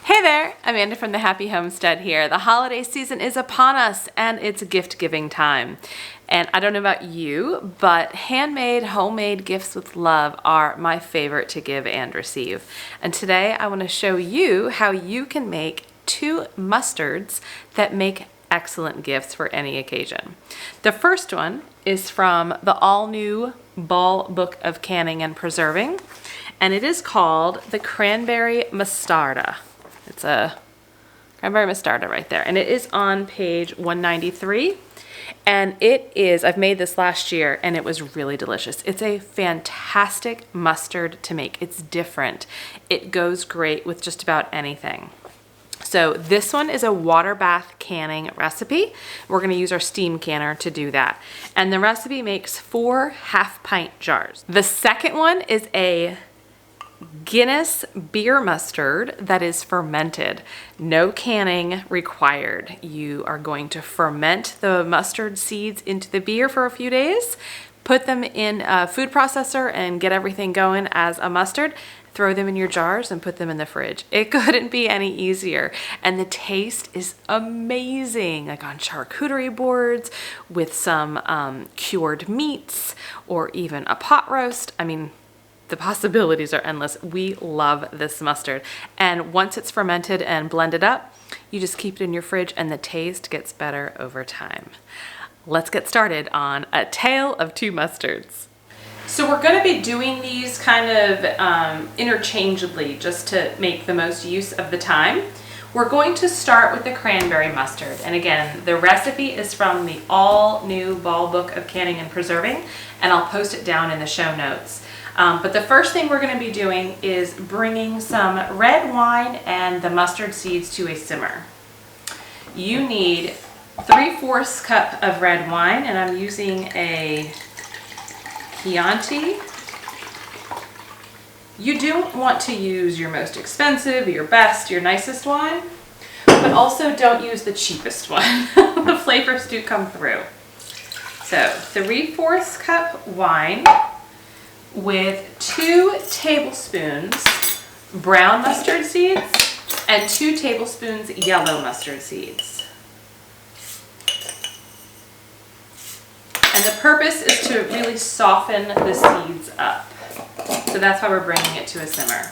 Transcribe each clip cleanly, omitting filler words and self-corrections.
Hey there, Amanda from the Happy Homestead here. The holiday season is upon us and it's gift giving time. And I don't know about you, but handmade, homemade gifts with love are my favorite to give and receive. And today I want to show you how you can make 2 mustards that make excellent gifts for any occasion. The first one is from the all-new Ball Book of Canning and Preserving, and it is called the Cranberry Mostarda. It's a Cranberry Mostarda right there, and it is on page 193. And it is, I've made this last year and it was really delicious. It's a fantastic mustard to make. It's different. It goes great with just about anything. So this one is a water bath canning recipe. We're going to use our steam canner to do that. And the recipe makes 4 half-pint jars. The second one is a Guinness beer mustard that is fermented. No canning required. You are going to ferment the mustard seeds into the beer for a few days, put them in a food processor and get everything going as a mustard, throw them in your jars and put them in the fridge. It couldn't be any easier. And the taste is amazing, like on charcuterie boards with some cured meats or even a pot roast. I mean, the possibilities are endless. We love this mustard. And once it's fermented and blended up, you just keep it in your fridge and the taste gets better over time. Let's get started on a tale of 2 mustards. So we're going to be doing these kind of interchangeably just to make the most use of the time. We're going to start with the cranberry mustard. And again, the recipe is from the all new Ball Book of Canning and Preserving, and I'll post it down in the show notes. But the first thing we're going to be doing is bringing some red wine and the mustard seeds to a simmer. You need 3/4 cup of red wine, and I'm using a Chianti. You don't want to use your most expensive, your best, your nicest wine, but also don't use the cheapest one. The flavors do come through. So 3/4 cup wine with 2 tablespoons brown mustard seeds and 2 tablespoons yellow mustard seeds. And the purpose is to really soften the seeds up. So that's why we're bringing it to a simmer.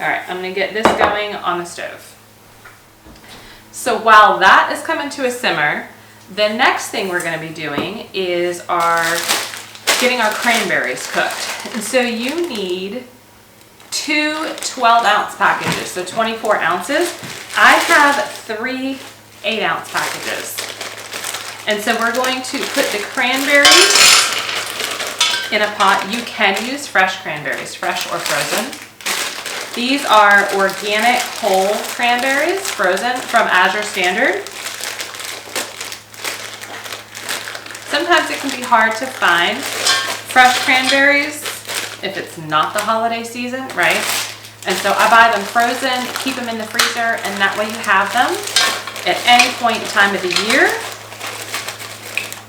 All right, I'm gonna get this going on the stove. So while that is coming to a simmer, the next thing we're going to be doing is getting our cranberries cooked. And so you need 2 12-ounce packages, so 24 ounces. I have 3 8-ounce packages. And so we're going to put the cranberries in a pot. You can use fresh cranberries, fresh or frozen. These are organic whole cranberries, frozen from Azure Standard. Sometimes it can be hard to find fresh cranberries if it's not the holiday season, right? And so I buy them frozen, keep them in the freezer, and that way you have them at any point in time of the year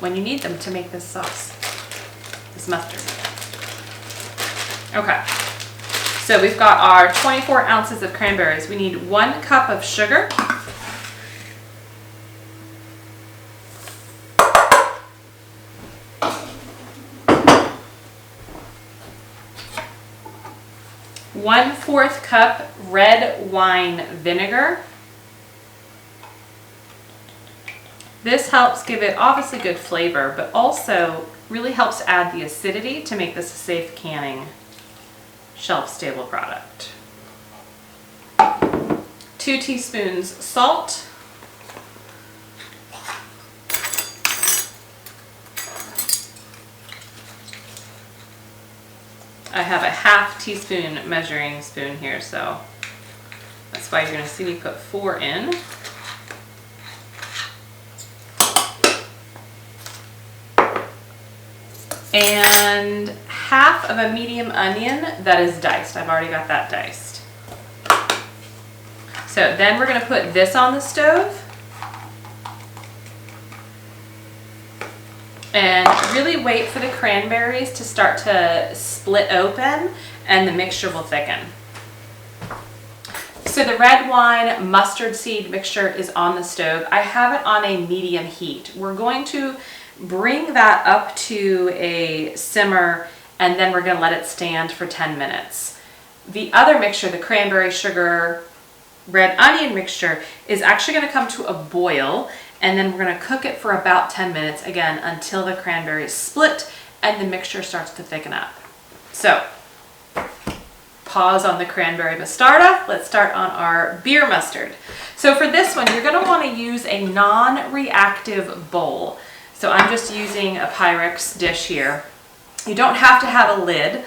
when you need them to make this sauce, this mustard. Okay. So we've got our 24 ounces of cranberries. We need 1 cup of sugar. One-4 cup red wine vinegar. This helps give it obviously good flavor, but also really helps add the acidity to make this a safe canning, shelf-stable product. 2 teaspoons salt. I have a 1/2 teaspoon measuring spoon here, so that's why you're going to see me put 4 in. And 1/2 of a medium onion that is diced. I've already got that diced. So then we're going to put this on the stove. And really wait for the cranberries to start to split open and the mixture will thicken. So the red wine mustard seed mixture is on the stove. I have it on a medium heat. We're going to bring that up to a simmer and then we're going to let it stand for 10 minutes. The other mixture, the cranberry sugar red onion mixture, is actually going to come to a boil and then we're going to cook it for about 10 minutes again until the cranberries split and the mixture starts to thicken up. So pause on the cranberry mostarda. Let's start on our beer mustard. So for this one, you're going to want to use a non-reactive bowl. So I'm just using a Pyrex dish here. You don't have to have a lid.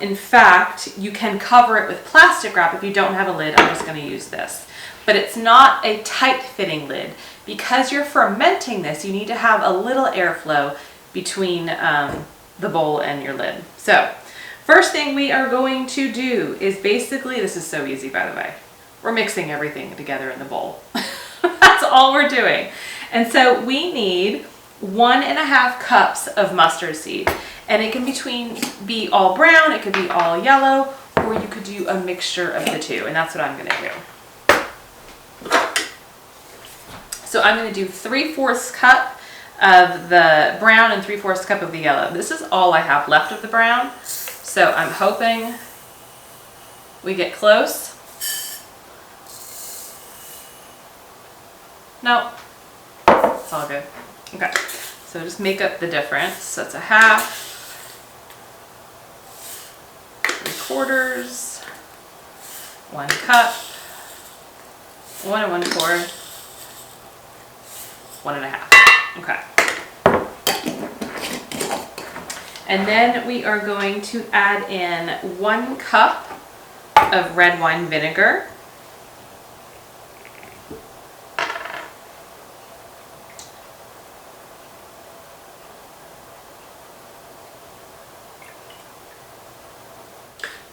In fact, you can cover it with plastic wrap if you don't have a lid. I'm just going to use this. But it's not a tight fitting lid. Because you're fermenting this, you need to have a little airflow between the bowl and your lid. So first thing we are going to do is basically, this is so easy by the way, we're mixing everything together in the bowl. That's all we're doing. And so we need 1.5 cups of mustard seed. And it can be all brown, it could be all yellow, or you could do a mixture of the two. And that's what I'm gonna do. So I'm going to do 3/4 cup of the brown and 3/4 cup of the yellow. This is all I have left of the brown. So I'm hoping we get close. No, it's all good. Okay, so just make up the difference. So it's 1/2, 3/4, 1 cup, 1 1/4. 1.5. Okay. And then we are going to add in 1 cup of red wine vinegar.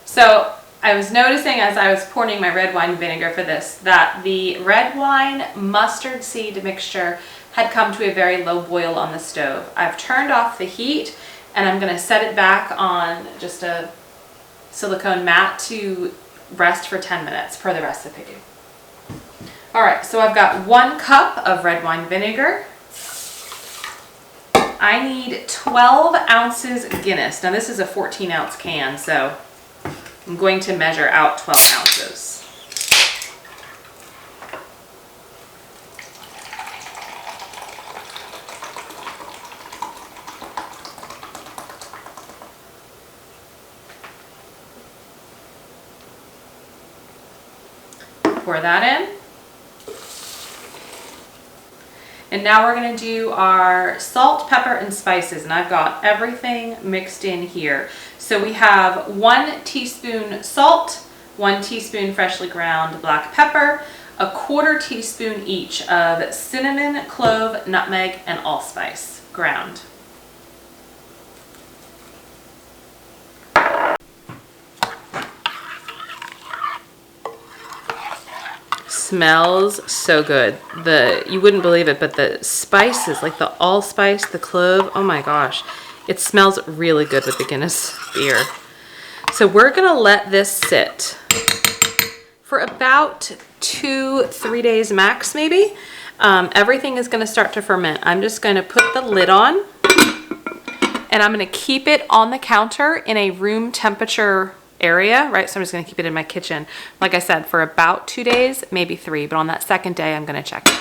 So I was noticing as I was pouring my red wine vinegar for this that the red wine mustard seed mixture had come to a very low boil on the stove. I've turned off the heat and I'm going to set it back on just a silicone mat to rest for 10 minutes per the recipe. All right, so I've got 1 cup of red wine vinegar. I need 12 ounces Guinness. Now this is a 14-ounce can, so I'm going to measure out 12 ounces. Pour that in. And now we're going to do our salt, pepper, and spices. And I've got everything mixed in here. So we have 1 teaspoon salt, 1 teaspoon freshly ground black pepper, 1/4 teaspoon each of cinnamon, clove, nutmeg, and allspice ground. Smells so good. You wouldn't believe it, but the spices, like the allspice, the clove, oh my gosh, it smells really good with the Guinness beer. So we're gonna let this sit for about 2-3 days max, maybe. Everything is gonna start to ferment. I'm just gonna put the lid on and I'm gonna keep it on the counter in a room temperature area, right? So I'm just going to keep it in my kitchen, like I said, for about 2 days, maybe 3, but on that second day I'm going to check it.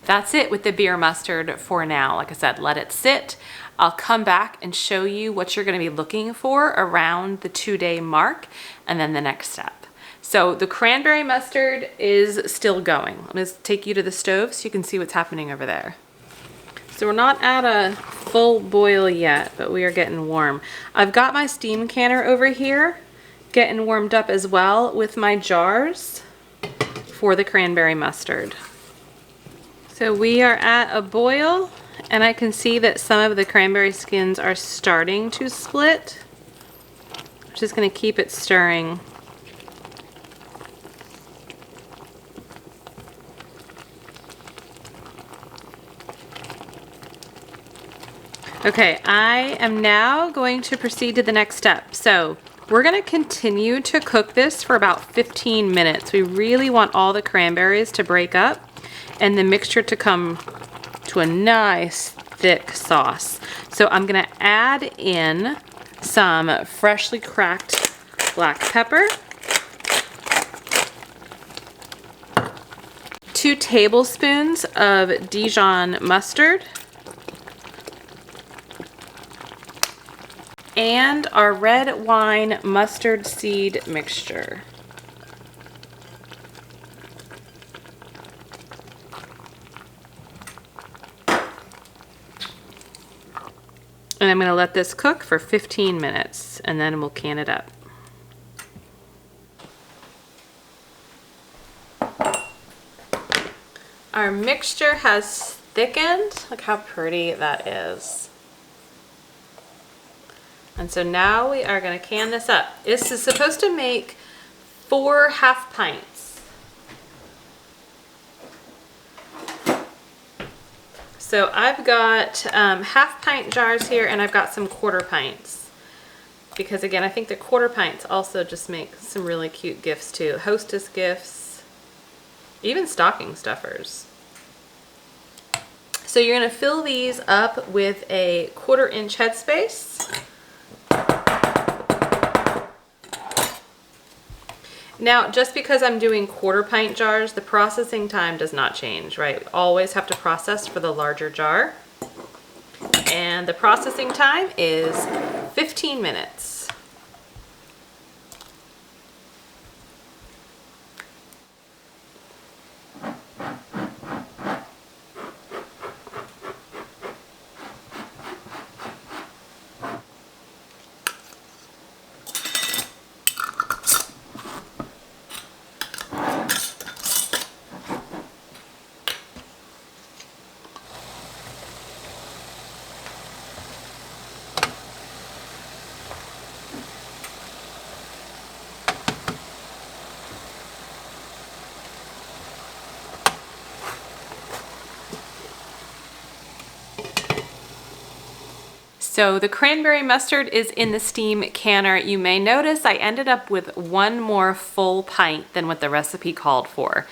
That's it with the beer mustard for now. Like I said, let it sit. I'll come back and show you what you're going to be looking for around the 2-day mark and then the next step. So the cranberry mustard is still going. I'm going to take you to the stove so you can see what's happening over there. So we're not at a full boil yet, but we are getting warm. I've got my steam canner over here getting warmed up as well with my jars for the cranberry mustard. So we are at a boil and I can see that some of the cranberry skins are starting to split. I'm just going to keep it stirring. Okay, I am now going to proceed to the next step. So we're gonna continue to cook this for about 15 minutes. We really want all the cranberries to break up and the mixture to come to a nice thick sauce. So I'm gonna add in some freshly cracked black pepper, 2 tablespoons of Dijon mustard, and our red wine mustard seed mixture. And I'm going to let this cook for 15 minutes and then we'll can it up. Our mixture has thickened. Look how pretty that is. And so now we are going to can this up. This is supposed to make 4 half pints. So I've got half pint jars here and I've got some quarter pints. Because again, I think the quarter pints also just make some really cute gifts too. Hostess gifts, even stocking stuffers. So you're going to fill these up with a 1/4 inch headspace. Now, just because I'm doing quarter pint jars, the processing time does not change, right? We always have to process for the larger jar. And the processing time is 15 minutes. So the cranberry mustard is in the steam canner. You may notice I ended up with 1 more full pint than what the recipe called for.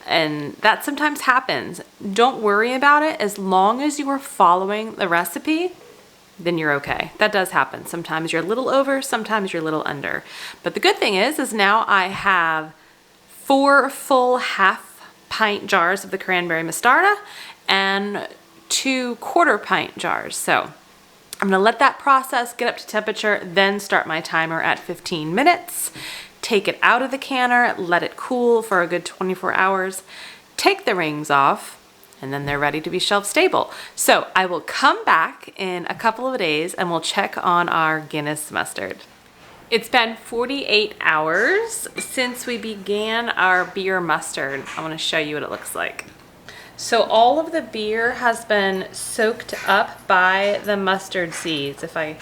And that sometimes happens. Don't worry about it. As long as you are following the recipe, then you're okay. That does happen. Sometimes you're a little over, sometimes you're a little under. But the good thing is now I have 4 full half pint jars of the cranberry mostarda and 2 1/4 pint jars. So I'm gonna let that process get up to temperature, then start my timer at 15 minutes. Take it out of the canner, let it cool for a good 24 hours, take the rings off, and then they're ready to be shelf stable. So I will come back in a couple of days and we'll check on our Guinness mustard. It's been 48 hours since we began our beer mustard. I wanna show you what it looks like. So all of the beer has been soaked up by the mustard seeds. If I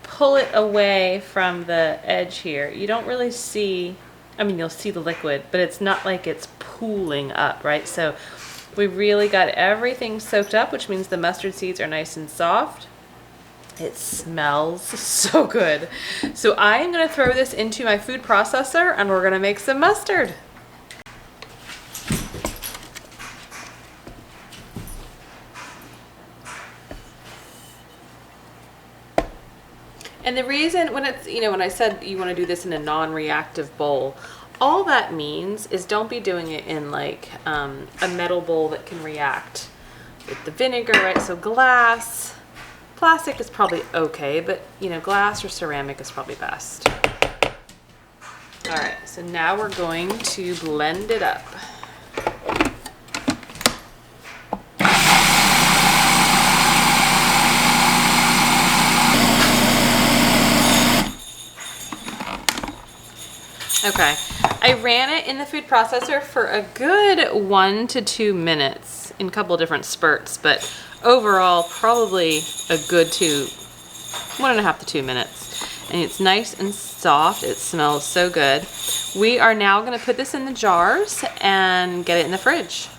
pull it away from the edge here, you don't really see, I mean, you'll see the liquid, but it's not like it's pooling up, right? So we really got everything soaked up, which means the mustard seeds are nice and soft. It smells so good. So I am gonna throw this into my food processor and we're gonna make some mustard. And the reason when it's, when I said you want to do this in a non-reactive bowl, all that means is don't be doing it in like a metal bowl that can react with the vinegar, right? So glass, plastic is probably okay, but glass or ceramic is probably best. All right, so now we're going to blend it up. Okay, I ran it in the food processor for a good 1 to 2 minutes in a couple of different spurts, but overall probably a good 1.5 to 2 minutes. And it's nice and soft. It smells so good. We are now going to put this in the jars and get it in the fridge.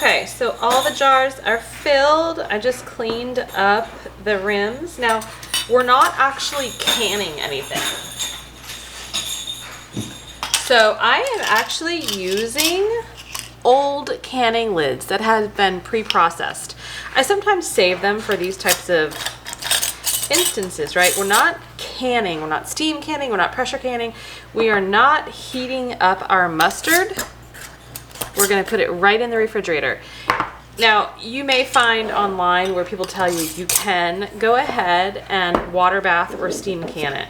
Okay, so all the jars are filled. I just cleaned up the rims. Now, we're not actually canning anything. So I am actually using old canning lids that have been pre-processed. I sometimes save them for these types of instances, right? We're not canning, we're not steam canning, we're not pressure canning. We are not heating up our mustard. We're gonna put it right in the refrigerator. Now, you may find online where people tell you you can go ahead and water bath or steam can it.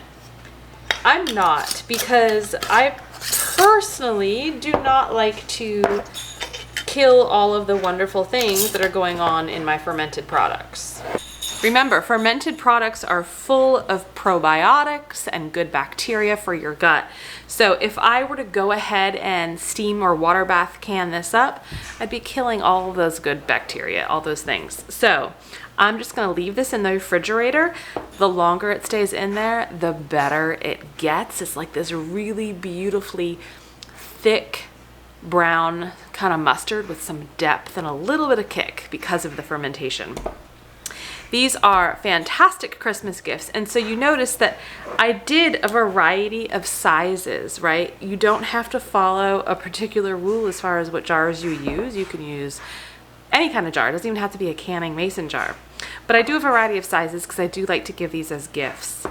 I'm not, because I personally do not like to kill all of the wonderful things that are going on in my fermented products. Remember, fermented products are full of probiotics and good bacteria for your gut. So if I were to go ahead and steam or water bath can this up, I'd be killing all of those good bacteria, all those things. So I'm just gonna leave this in the refrigerator. The longer it stays in there, the better it gets. It's like this really beautifully thick brown kind of mustard with some depth and a little bit of kick because of the fermentation. These are fantastic Christmas gifts. And so you notice that I did a variety of sizes, right? You don't have to follow a particular rule as far as what jars you use. You can use any kind of jar. It doesn't even have to be a canning mason jar. But I do a variety of sizes because I do like to give these as gifts.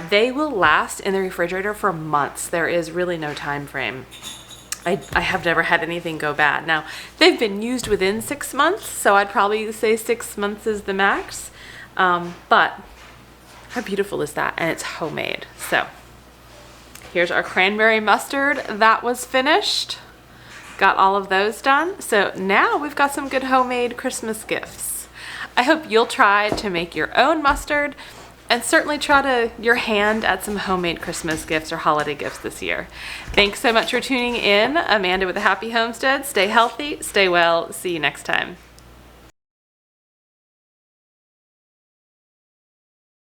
They will last in the refrigerator for months. There is really no time frame. I have never had anything go bad. Now, they've been used within 6 months, so I'd probably say 6 months is the max. But how beautiful is that? And it's homemade. So here's our cranberry mustard that was finished. Got all of those done. So now we've got some good homemade Christmas gifts. I hope you'll try to make your own mustard and certainly try your hand at some homemade Christmas gifts or holiday gifts this year. Thanks so much for tuning in. Amanda with the Happy Homestead. Stay healthy, stay well. See you next time.